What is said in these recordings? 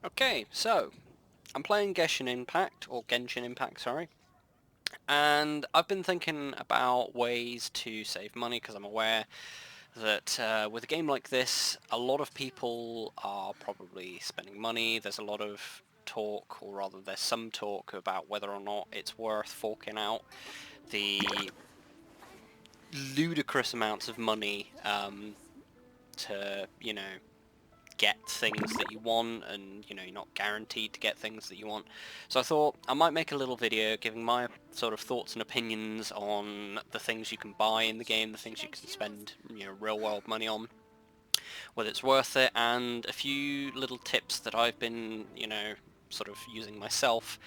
Okay, so I'm playing Genshin Impact, sorry, and I've been thinking about ways to save money because I'm aware that with a game like this, a lot of people are probably spending money. There's a lot of talk, or rather there's some talk about whether or not it's worth forking out the ludicrous amounts of money to, get things that you want, and you're not guaranteed to get things that you want. So I thought I might make a little video giving my sort of thoughts and opinions on the things you can buy in the game, the things you can spend real world money on, whether it's worth it, and a few little tips that I've been sort of using myself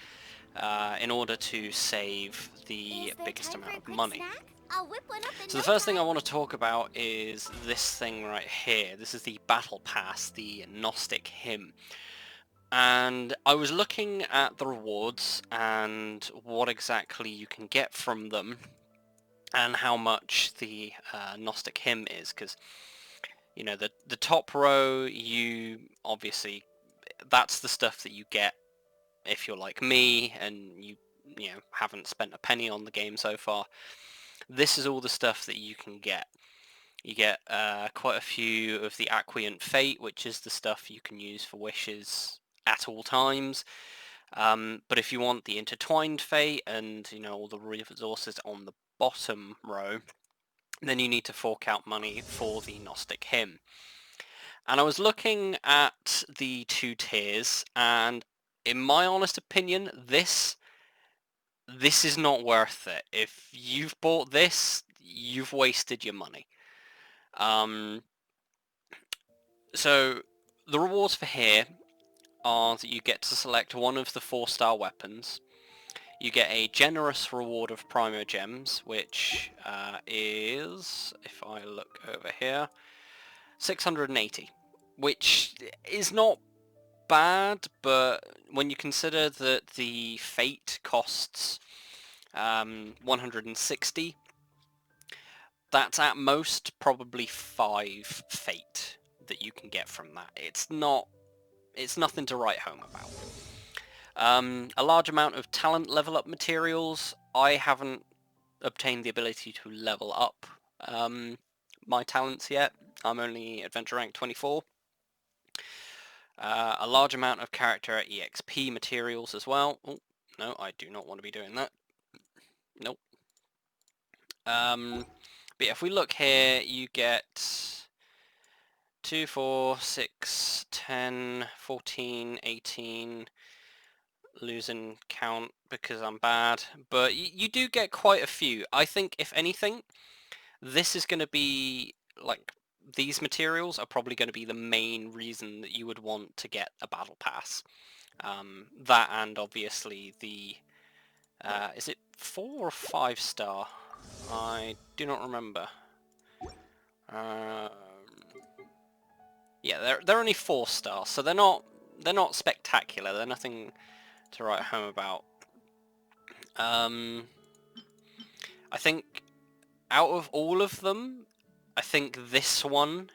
in order to save the biggest amount of money. I'll whip one up in So no the first thing I time. want to talk about is this thing right here. This is the Battle Pass, the Gnostic Hymn. And I was looking at the rewards and what exactly you can get from them and how much the Gnostic Hymn is, because the top row, you obviously, that's the stuff that you get if you're like me and you haven't spent a penny on the game so far. This is all the stuff that you can get. You get quite a few of the Acquiant Fate, which is the stuff you can use for wishes at all times. But if you want the Intertwined Fate and all the resources on the bottom row, then you need to fork out money for the Gnostic Hymn. And I was looking at the two tiers, and in my honest opinion, this is not worth it. If you've bought this, you've wasted your money. So the rewards for here are that you get to select one of the 4-star weapons. You get a generous reward of Primo Gems, which is, if I look over here, 680, which is not bad, but when you consider that the Fate costs 160, that's at most probably 5 Fate that you can get from that. It's nothing to write home about. A large amount of talent level up materials. I haven't obtained the ability to level up my talents yet. I'm only adventure rank 24. A large amount of character EXP materials as well. Oh, no, I do not want to be doing that. Nope. But yeah, if we look here, you get 2, 4, 6, 10, 14, 18, losing count because I'm bad, but you do get quite a few. I think, if anything, this is going to be, like, these materials are probably going to be the main reason that you would want to get a battle pass. That, and obviously the, is it 4 or 5 star? I do not remember. Yeah, they're only 4 stars, so they're not spectacular. They're nothing to write home about. I think out of all of them, I think this one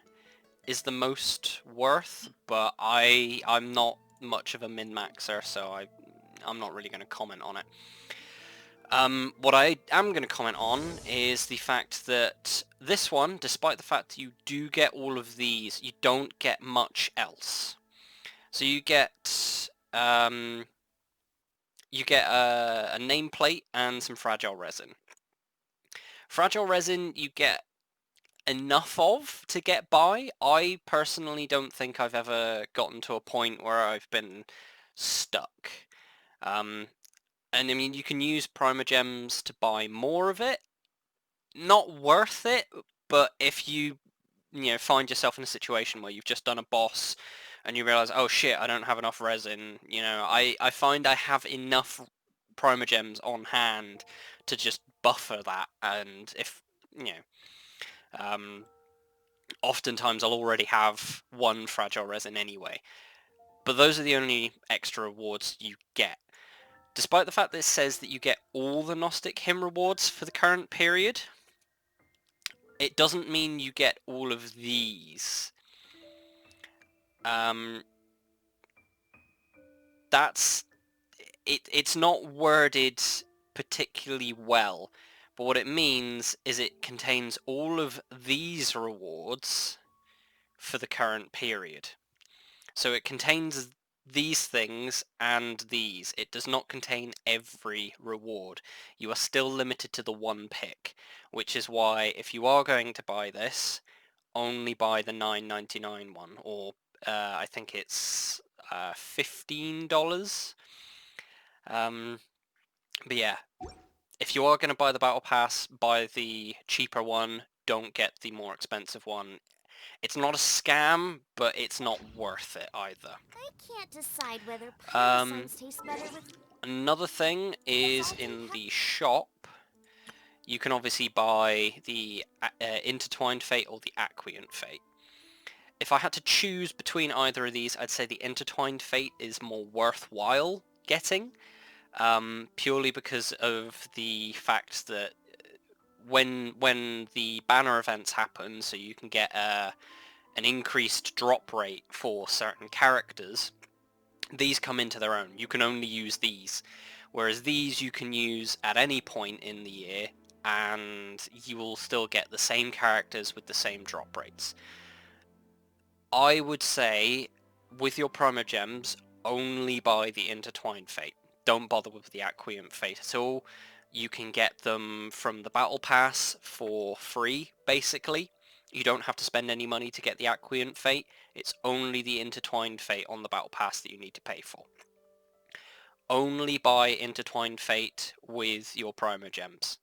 is the most worth, but I'm not much of a min-maxer, so I'm not really going to comment on it. What I am going to comment on is the fact that this one, despite the fact that you do get all of these, you don't get much else. So you get a nameplate and some fragile resin. Fragile resin you get enough of to get by. I personally don't think I've ever gotten to a point where I've been stuck. And I mean, you can use Primogems to buy more of it. Not worth it, but if you find yourself in a situation where you've just done a boss and you realize, oh shit, I don't have enough resin, I find I have enough Primogems on hand to just buffer that, and if, oftentimes I'll already have one fragile resin anyway. But those are the only extra rewards you get. Despite the fact that it says that you get all the Gnostic Hymn rewards for the current period, it doesn't mean you get all of these. that's it's not worded particularly well, but what it means is it contains all of these rewards for the current period. So it contains these things and these. It does not contain every reward. You are still limited to the one pick, which is why if you are going to buy this, only buy the $9.99 one, or I think it's $15. But yeah, if you are going to buy the Battle Pass, buy the cheaper one. Don't get the more expensive one. It's not a scam, but it's not worth it either. I can't decide whether Um, parasites taste better with... Another thing is in the shop, you can obviously buy the Intertwined Fate or the Aquiant Fate. If I had to choose between either of these, I'd say the Intertwined Fate is more worthwhile getting, purely because of the fact that when the banner events happen, so you can get an increased drop rate for certain characters, these come into their own. You can only use these, whereas these you can use at any point in the year, and you will still get the same characters with the same drop rates. I would say, with your promo gems, only buy the Intertwined Fate. Don't bother with the Aquiant Fate at all. You can get them from the Battle Pass for free, basically. You don't have to spend any money to get the Aquiant Fate. It's only the Intertwined Fate on the Battle Pass that you need to pay for. Only buy Intertwined Fate with your promo gems.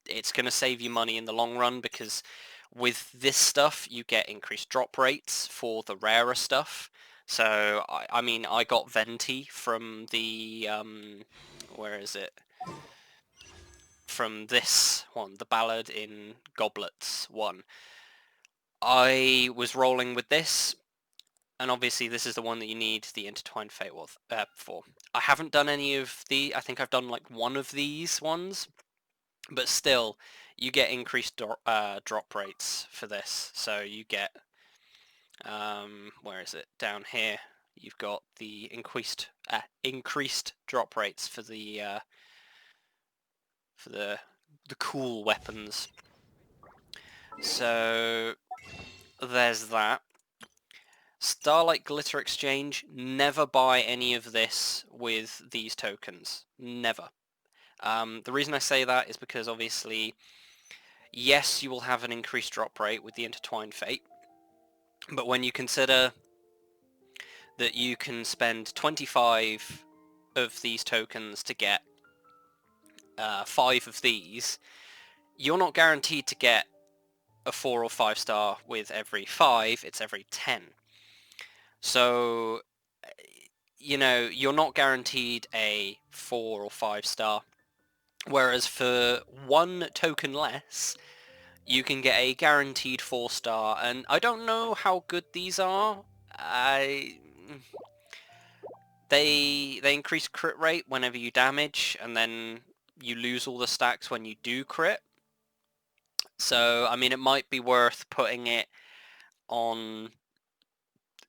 It's going to save you money in the long run, because with this stuff you get increased drop rates for the rarer stuff. So I mean, I got Venti from the where is it, from this one, the Ballad in Goblets one. I was rolling with this, and obviously this is the one that you need the Intertwined Fate for. I haven't done any of I think I've done like one of these ones, but still, you get increased drop rates for this. So you get, where is it? Down here, you've got the increased drop rates for the cool weapons. So there's that. Starlight Glitter Exchange, never buy any of this with these tokens. Never. The reason I say that is because obviously, yes, you will have an increased drop rate with the Intertwined Fate, but when you consider that you can spend 25 of these tokens to get 5 of these, you're not guaranteed to get a 4 or 5 star with every 5, it's every 10. So, you know, you're not guaranteed a 4 or 5 star, whereas for 1 token less, you can get a guaranteed 4 star, and I don't know how good these are. They increase crit rate whenever you damage, and then you lose all the stacks when you do crit. So, I mean, it might be worth putting it on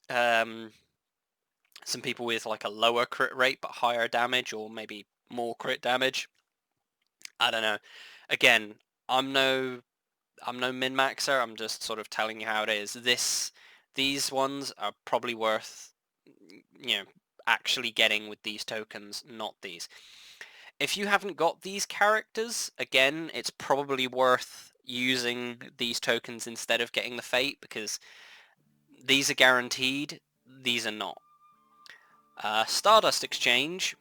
some people with like a lower crit rate but higher damage, or maybe more crit damage. I don't know. Again, I'm no min-maxer, I'm just sort of telling you how it is. These ones are probably worth, you know, actually getting with these tokens, not these. If you haven't got these characters, again, it's probably worth using these tokens instead of getting the Fate, because these are guaranteed, these are not. Stardust Exchange,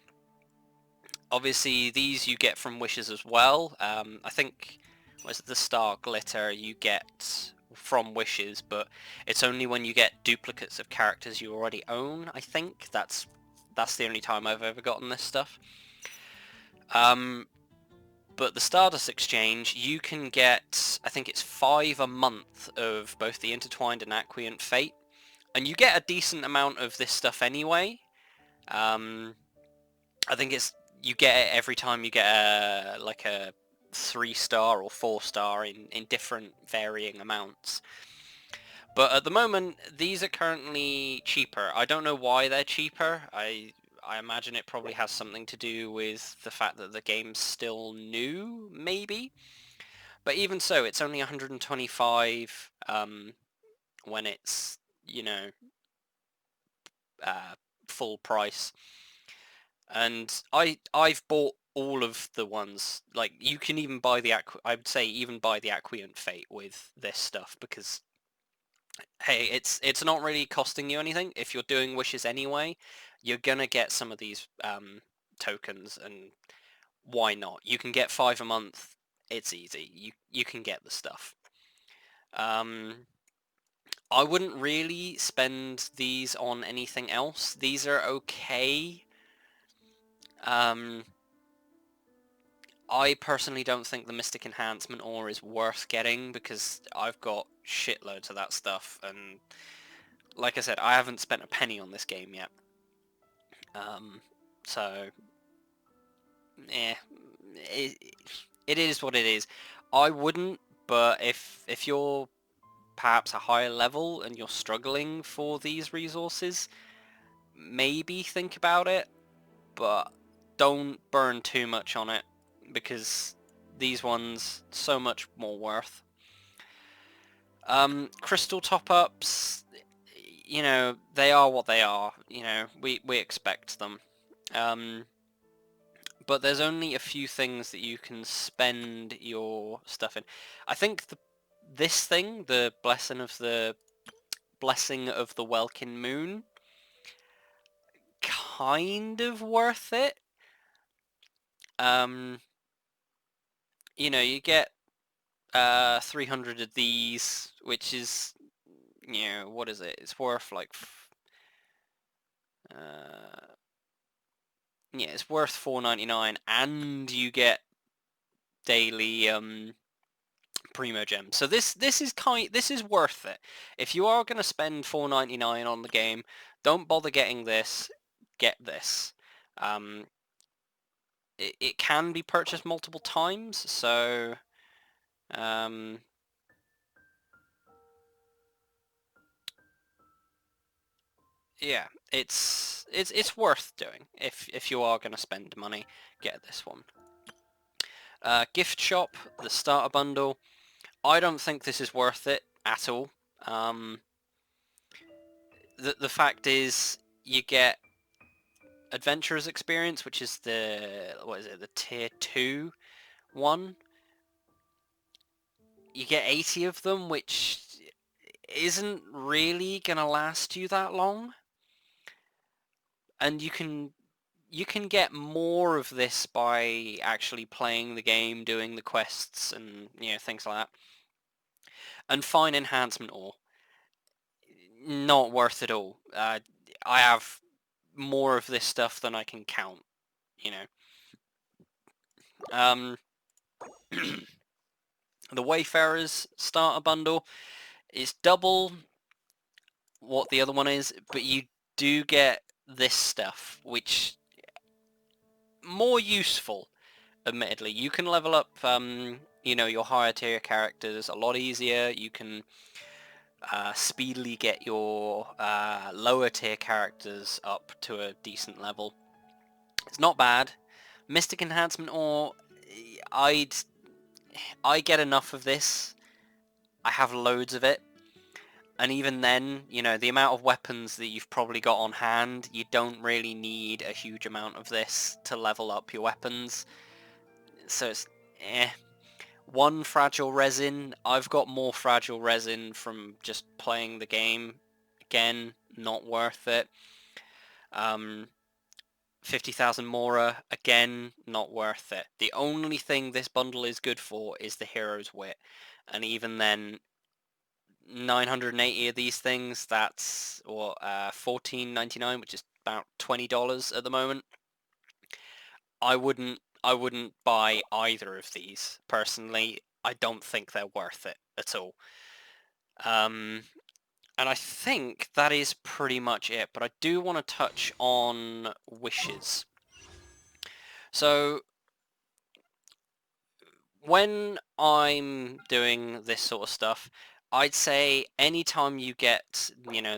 obviously these you get from wishes as well. I think, where's the Star Glitter you get from wishes, but it's only when you get duplicates of characters you already own, I think. That's the only time I've ever gotten this stuff. But the Stardust Exchange, you can get, I think it's 5 a month of both the Intertwined and Aquiant Fate, and you get a decent amount of this stuff anyway. I think you get it every time you get a 3 star or 4 star in different varying amounts. But at the moment, these are currently cheaper. I don't know why they're cheaper. I imagine it probably has something to do with the fact that the game's still new, maybe. But even so, it's only 125 when it's, you know, uh, full price. And I've bought all of the ones. Like, you can even buy the I would say even buy the Aquiant Fate with this stuff, because hey, it's not really costing you anything. If you're doing wishes anyway, you're gonna get some of these tokens, and why not? You can get 5 a month. It's easy. You can get the stuff. Um, I wouldn't really spend these on anything else. These are okay. Um, I personally don't think the Mystic Enhancement Ore is worth getting, because I've got shitloads of that stuff, and like I said, I haven't spent a penny on this game yet. So, eh, it is what it is. I wouldn't, but if you're perhaps a higher level and you're struggling for these resources, maybe think about it, but don't burn too much on it, because these ones so much more worth. Crystal top-ups, you know, they are what they are. You know, we expect them. But there's only a few things that you can spend your stuff in. I think this thing, the blessing of the Welkin Moon, kind of worth it. Um, you know, you get 300 of these, which is, you know, what is it? It's worth like yeah, it's worth $4.99, and you get daily Primo Gems. So this is worth it. If you are going to spend $4.99 on the game, don't bother getting this. Get this. Um, it can be purchased multiple times, so um, yeah, it's worth doing if you are going to spend money. Get this one. Gift shop, the starter bundle. I don't think this is worth it at all. The fact is, you get adventurers experience, which is the tier 2 one. You get 80 of them, which isn't really gonna last you that long, and you can get more of this by actually playing the game, doing the quests, and things like that. And fine enhancement ore, not worth it all. I have more of this stuff than I can count, you know. Um, the Wayfarer's starter bundle is double what the other one is, but you do get this stuff, which more useful, admittedly. You can level up, your higher tier characters a lot easier. You can speedily get your lower tier characters up to a decent level. It's not bad. Mystic Enhancement Ore, I get enough of this. I have loads of it. And even then, the amount of weapons that you've probably got on hand, you don't really need a huge amount of this to level up your weapons. So it's, eh. One fragile resin. I've got more fragile resin from just playing the game. Again, not worth it. 50,000 Mora, again, not worth it. The only thing this bundle is good for is the Hero's Wit. And even then, 980 of these things, that's what, $14.99, which is about $20 at the moment. I wouldn't buy either of these personally. I don't think they're worth it at all. And I think that is pretty much it, but I do want to touch on wishes. So when I'm doing this sort of stuff, I'd say anytime you get,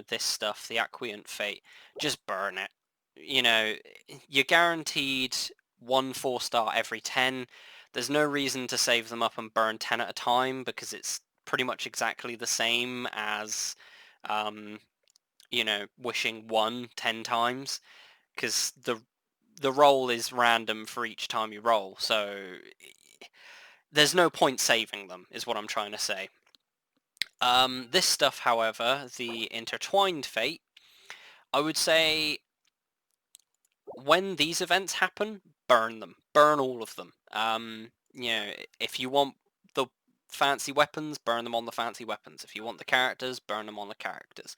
this stuff, the Acquiant Fate, just burn it. You're guaranteed one 4-star every 10. There's no reason to save them up and burn 10 at a time because it's pretty much exactly the same as, um, wishing 1 10 times because the roll is random for each time you roll. So there's no point saving them, is what I'm trying to say. This stuff, however, the Intertwined Fate, I would say when these events happen, burn them. Burn all of them. If you want the fancy weapons, burn them on the fancy weapons. If you want the characters, burn them on the characters.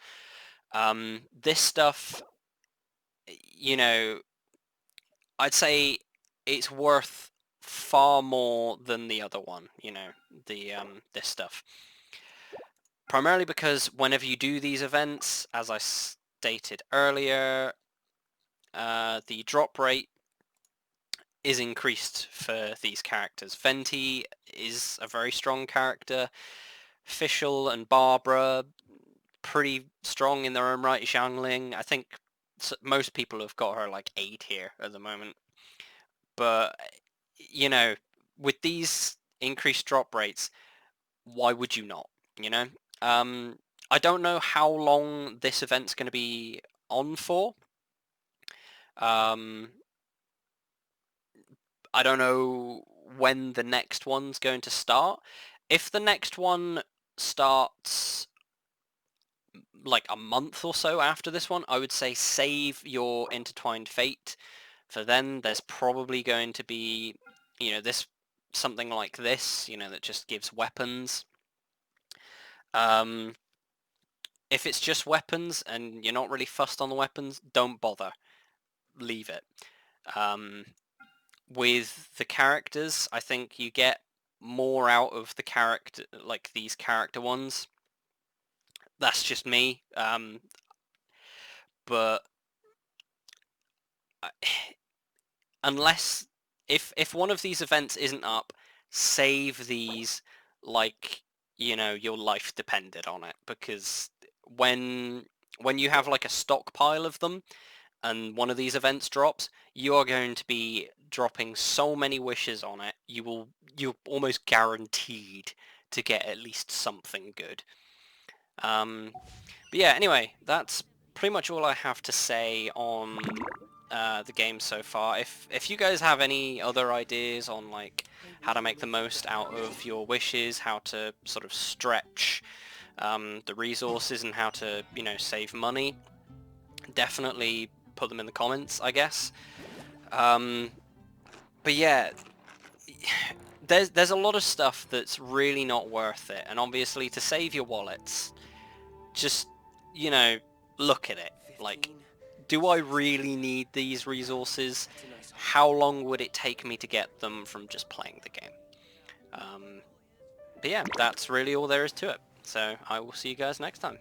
This stuff, you know, I'd say it's worth far more than the other one, this stuff. Primarily because whenever you do these events, as I stated earlier, the drop rate is increased for these characters. Venti is a very strong character. Fischl and Barbara, pretty strong in their own right. Xiangling, I think most people have got her like A tier at the moment. But, with these increased drop rates, why would you not, I don't know how long this event's going to be on for. I don't know when the next one's going to start. If the next one starts like a month or so after this one, I would say save your Intertwined Fate for then. There's probably going to be, this something like this, that just gives weapons. If it's just weapons and you're not really fussed on the weapons, don't bother. Leave it. With the characters, I think you get more out of the character, like these character ones. That's just me. But unless if one of these events isn't up, save these like your life depended on it, because when you have like a stockpile of them and one of these events drops, you are going to be dropping so many wishes on it. You're almost guaranteed to get at least something good. But yeah, anyway, that's pretty much all I have to say on the game so far. If you guys have any other ideas on like how to make the most out of your wishes, how to sort of stretch the resources, and how to save money, definitely put them in the comments, I guess. But yeah, there's a lot of stuff that's really not worth it, and obviously to save your wallets, just look at it. Like, do I really need these resources? How long would it take me to get them from just playing the game? But yeah, that's really all there is to it. So I will see you guys next time.